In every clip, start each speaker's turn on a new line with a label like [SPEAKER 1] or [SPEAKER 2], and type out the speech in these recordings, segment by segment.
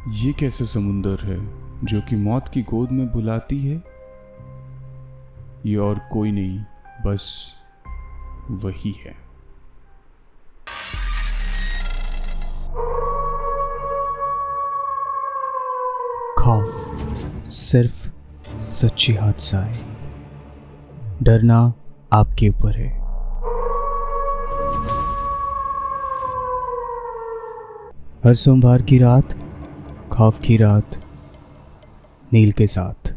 [SPEAKER 1] ये कैसा समुंदर है जो कि मौत की गोद में बुलाती है? ये और कोई नहीं, बस वही है।
[SPEAKER 2] खौफ सिर्फ सच्ची हादसा है। डरना आपके ऊपर है। हर सोमवार की रात, खौफ की रात, नील के साथ।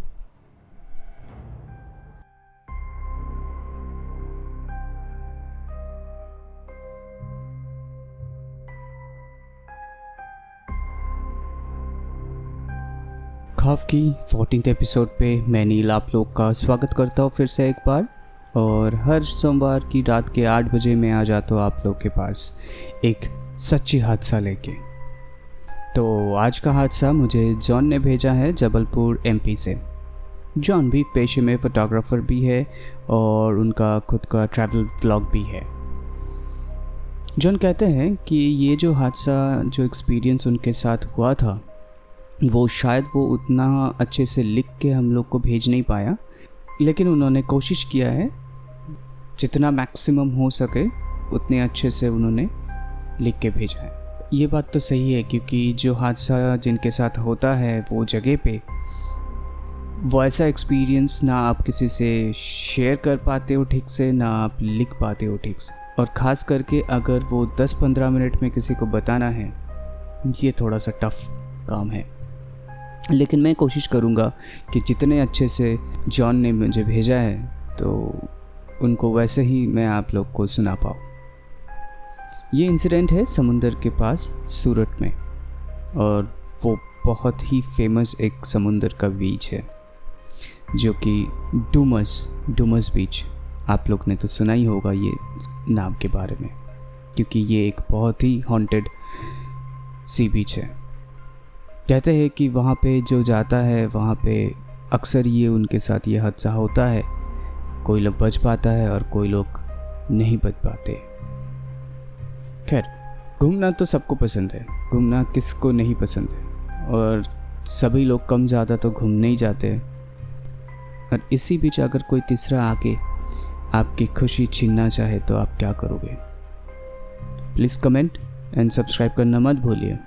[SPEAKER 2] खौफ की 14th एपिसोड पे मैं नील आप लोग का स्वागत करता हूँ फिर से एक बार। और हर सोमवार की रात के 8 बजे मैं आ जाता हूँ आप लोग के पास एक सच्ची हादसा लेके। तो आज का हादसा मुझे जॉन ने भेजा है जबलपुर एमपी से। जॉन भी पेशे में फ़ोटोग्राफ़र भी है और उनका खुद का ट्रैवल व्लॉग भी है। जॉन कहते हैं कि ये जो हादसा, जो एक्सपीरियंस उनके साथ हुआ था, वो शायद वो उतना अच्छे से लिख के हम लोग को भेज नहीं पाया, लेकिन उन्होंने कोशिश किया है जितना मैक्सिमम हो सके उतने अच्छे से उन्होंने लिख के भेजा है। ये बात तो सही है क्योंकि जो हादसा जिनके साथ होता है वो जगह पे, वो ऐसा एक्सपीरियंस ना आप किसी से शेयर कर पाते हो ठीक से, ना आप लिख पाते हो ठीक से। और ख़ास करके अगर वो 10-15 मिनट में किसी को बताना है, ये थोड़ा सा टफ काम है। लेकिन मैं कोशिश करूँगा कि जितने अच्छे से जॉन ने मुझे भेजा है तो उनको वैसे ही मैं आप लोग को सुना पाऊँ। ये इंसिडेंट है समुंदर के पास सूरत में, और वो बहुत ही फेमस एक समुंदर का बीच है जो कि डूमस बीच। आप लोग ने तो सुना ही होगा ये नाम के बारे में, क्योंकि ये एक बहुत ही हॉन्टेड सी बीच है। कहते हैं कि वहाँ पे जो जाता है वहाँ पे अक्सर ये उनके साथ ये हादसा होता है। कोई लोग बच पाता है और कोई लोग नहीं बच पाते। खैर, घूमना तो सबको पसंद है, घूमना किसको नहीं पसंद है, और सभी लोग कम ज़्यादा तो घूमने ही जाते हैं। और इसी बीच अगर कोई तीसरा आके आपकी खुशी छीनना चाहे तो आप क्या करोगे? प्लीज़ कमेंट एंड सब्सक्राइब करना मत भूलिए।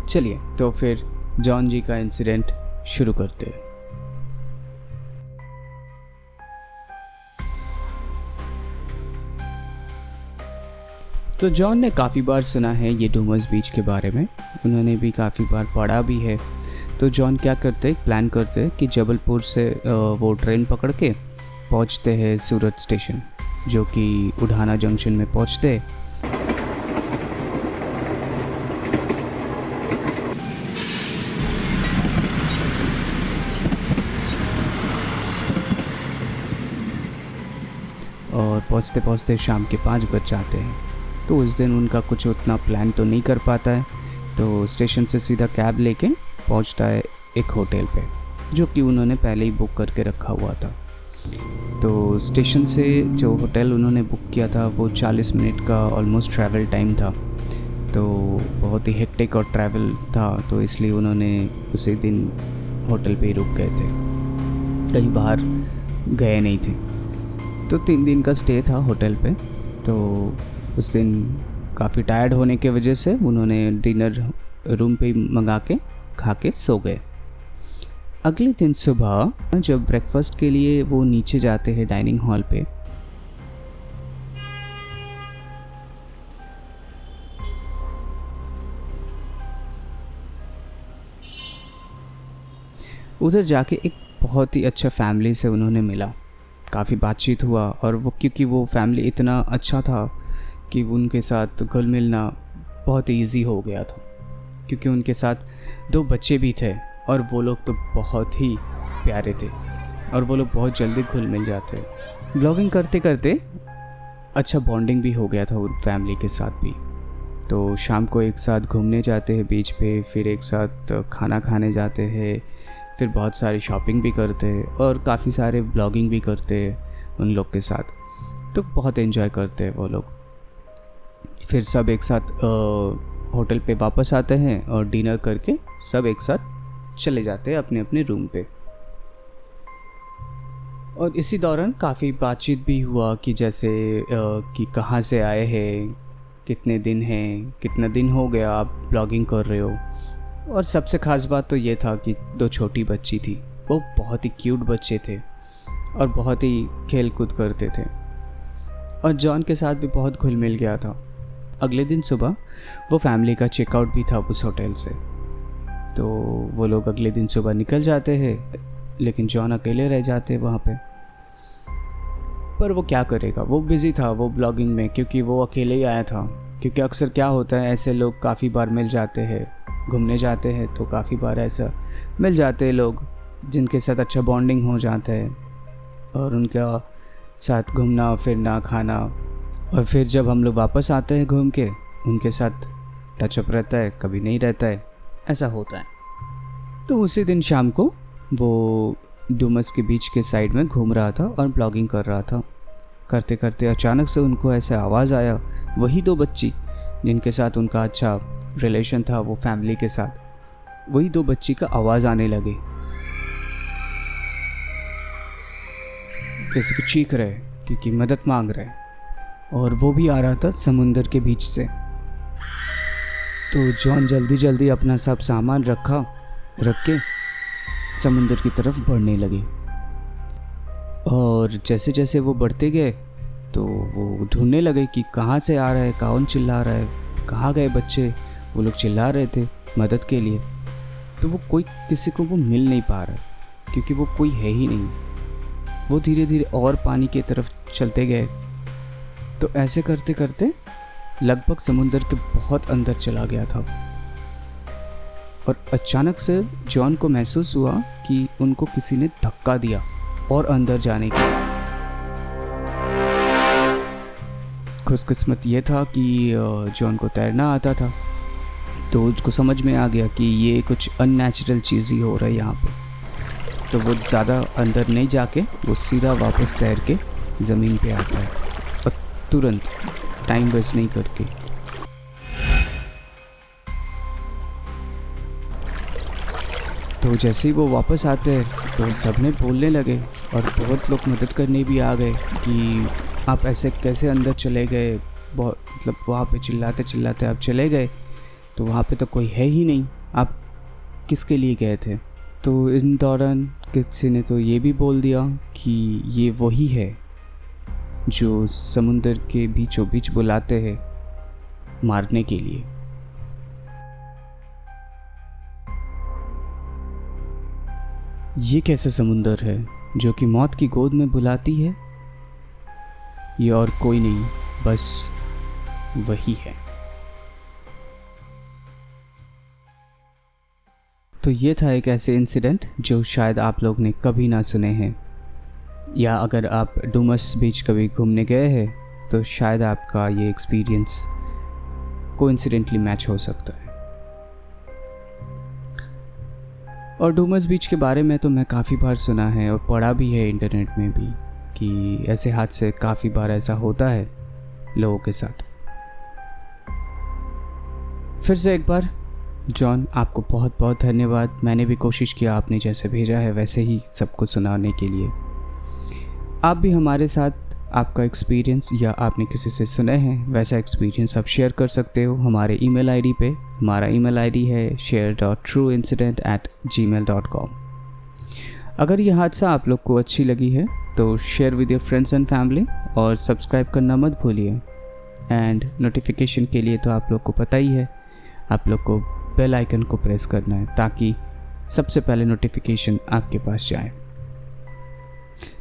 [SPEAKER 2] चलिए तो फिर जॉन जी का इंसिडेंट शुरू करते हैं। तो जॉन ने काफ़ी बार सुना है ये डूमस बीच के बारे में, उन्होंने भी काफ़ी बार पढ़ा भी है। तो जॉन क्या करते, प्लान करते कि जबलपुर से वो ट्रेन पकड़ के पहुंचते हैं सूरत स्टेशन, जो कि उढ़ाना जंक्शन में पहुंचते। और पहुंचते पहुंचते शाम के 5 बज जाते हैं। तो उस दिन उनका कुछ उतना प्लान तो नहीं कर पाता है, तो स्टेशन से सीधा कैब लेके पहुंचता है एक होटल पे, जो कि उन्होंने पहले ही बुक करके रखा हुआ था। तो स्टेशन से जो होटल उन्होंने बुक किया था वो 40 मिनट का ऑलमोस्ट ट्रैवल टाइम था। तो बहुत ही हेक्टिक और ट्रैवल था, तो इसलिए उन्होंने उसी दिन होटल पे ही रुक गए थे, कहीं बाहर गए नहीं थे। तो 3 दिन का स्टे था होटल पे। तो उस दिन काफ़ी टायर्ड होने की वजह से उन्होंने डिनर रूम पे मंगा के खा के सो गए। अगले दिन सुबह जब ब्रेकफास्ट के लिए वो नीचे जाते हैं डाइनिंग हॉल पे, उधर जाके एक बहुत ही अच्छा फैमिली से उन्होंने मिला। काफ़ी बातचीत हुआ, और वो क्योंकि वो फैमिली इतना अच्छा था कि उनके साथ घुल मिलना बहुत ईजी हो गया था, क्योंकि उनके साथ 2 बच्चे भी थे और वो लोग तो बहुत ही प्यारे थे और वो लोग बहुत जल्दी घुल मिल जाते। व्लॉगिंग करते करते अच्छा बॉन्डिंग भी हो गया था उन फैमिली के साथ भी। तो शाम को एक साथ घूमने जाते हैं बीच पे, फिर एक साथ खाना खाने जाते हैं, फिर बहुत सारी शॉपिंग भी करते हैं और काफ़ी सारे ब्लॉगिंग भी करते हैं उन लोग के साथ। तो बहुत एंजॉय करते हैं वो लोग। फिर सब एक साथ होटल पे वापस आते हैं और डिनर करके सब एक साथ चले जाते हैं अपने अपने रूम पे। और इसी दौरान काफ़ी बातचीत भी हुआ कि जैसे कि कहाँ से आए हैं, कितने दिन हैं, कितना दिन हो गया आप ब्लॉगिंग कर रहे हो। और सबसे ख़ास बात तो ये था कि 2 छोटी बच्ची थी, वो बहुत ही क्यूट बच्चे थे और बहुत ही खेल कूद करते थे और जॉन के साथ भी बहुत घुल मिल गया था। अगले दिन सुबह वो फैमिली का चेकआउट भी था उस होटल से, तो वो लोग अगले दिन सुबह निकल जाते हैं, लेकिन जॉन अकेले रह जाते वहाँ पे। पर वो क्या करेगा, वो बिज़ी था वो ब्लॉगिंग में, क्योंकि वो अकेले ही आया था। क्योंकि अक्सर क्या होता है, ऐसे लोग काफ़ी बार मिल जाते हैं, घूमने जाते हैं तो काफ़ी बार ऐसा मिल जाते हैं लोग जिनके साथ अच्छा बॉन्डिंग हो जाता है और उनका साथ घूमना फिरना खाना, और फिर जब हम लोग वापस आते हैं घूम के उनके साथ टचअप रहता है, कभी नहीं रहता है, ऐसा होता है। तो उसी दिन शाम को वो डूमस के बीच के साइड में घूम रहा था और ब्लॉगिंग कर रहा था। करते करते अचानक से उनको ऐसा आवाज़ आया, वही 2 बच्ची जिनके साथ उनका अच्छा रिलेशन था वो फैमिली के साथ, वही 2 बच्ची का आवाज़ आने लगे, जैसे कि चीख रहे क्योंकि मदद मांग रहे, और वो भी आ रहा था समुंदर के बीच से। तो जॉन जल्दी जल्दी अपना सब सामान रख के समुंदर की तरफ बढ़ने लगे। और जैसे जैसे वो बढ़ते गए तो वो ढूंढने लगे कि कहाँ से आ रहा है, कौन चिल्ला रहा है, कहाँ गए बच्चे। वो लोग चिल्ला रहे थे मदद के लिए, तो वो कोई किसी को वो मिल नहीं पा रहा क्योंकि वो कोई है ही नहीं। वो धीरे धीरे और पानी की तरफ चलते गए, तो ऐसे करते करते लगभग समुंदर के बहुत अंदर चला गया था। और अचानक से जॉन को महसूस हुआ कि उनको किसी ने धक्का दिया और अंदर जाने की। खुशकिस्मत ये था कि जॉन को तैरना आता था, तो उसको समझ में आ गया कि ये कुछ अननेचुरल चीज़ ही हो रहा है यहाँ पे। तो वो ज़्यादा अंदर नहीं जाके वो सीधा वापस तैर के ज़मीन पे आता है और तुरंत टाइम वेस्ट नहीं करके। तो जैसे ही वो वापस आते हैं तो सबने बोलने लगे और बहुत लोग मदद करने भी आ गए कि आप ऐसे कैसे अंदर चले गए, बहुत मतलब वहाँ पे चिल्लाते चिल्लाते आप चले गए, तो वहाँ पे तो कोई है ही नहीं, आप किसके लिए गए थे। तो इन दौरान किसी ने तो ये भी बोल दिया कि ये वही है जो समुंदर के बीचों बीच बुलाते हैं मारने के लिए। ये कैसा समुंदर है जो कि मौत की गोद में बुलाती है, ये और कोई नहीं बस वही है। तो ये था एक ऐसे इंसिडेंट जो शायद आप लोग ने कभी ना सुने हैं, या अगर आप डूमस बीच कभी घूमने गए हैं तो शायद आपका ये एक्सपीरियंस कोइंसिडेंटली मैच हो सकता है। और डूमस बीच के बारे में तो मैं काफ़ी बार सुना है और पढ़ा भी है इंटरनेट में भी कि ऐसे हादसे काफ़ी बार ऐसा होता है लोगों के साथ। फिर से एक बार जॉन आपको बहुत बहुत धन्यवाद। मैंने भी कोशिश किया आपने जैसे भेजा है वैसे ही सबको सुनाने के लिए। आप भी हमारे साथ आपका एक्सपीरियंस या आपने किसी से सुने हैं वैसा एक्सपीरियंस आप शेयर कर सकते हो हमारे ईमेल आईडी पे। हमारा ईमेल आईडी है share.trueincident@gmail.com। अगर ये हादसा आप लोग को अच्छी लगी है तो share with your friends and family और सब्सक्राइब करना मत भूलिए। एंड नोटिफिकेशन के लिए तो आप लोग को पता ही है, आप लोग को बेल आइकन को प्रेस करना है ताकि सबसे पहले नोटिफिकेशन आपके पास जाए।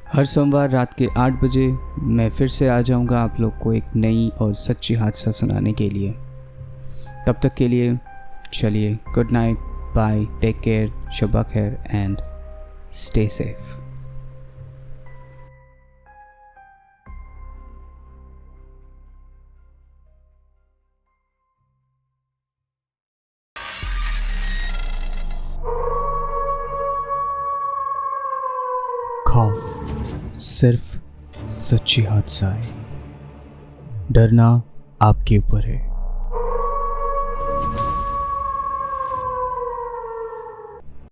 [SPEAKER 2] हर सोमवार रात के 8 बजे मैं फिर से आ जाऊंगा आप लोग को एक नई और सच्ची हादसा सुनाने के लिए। तब तक के लिए चलिए, good night, bye, take care, शब्बा खैर एंड स्टे सेफ। खौफ सिर्फ सच्ची हादसा है, डरना आपके ऊपर है।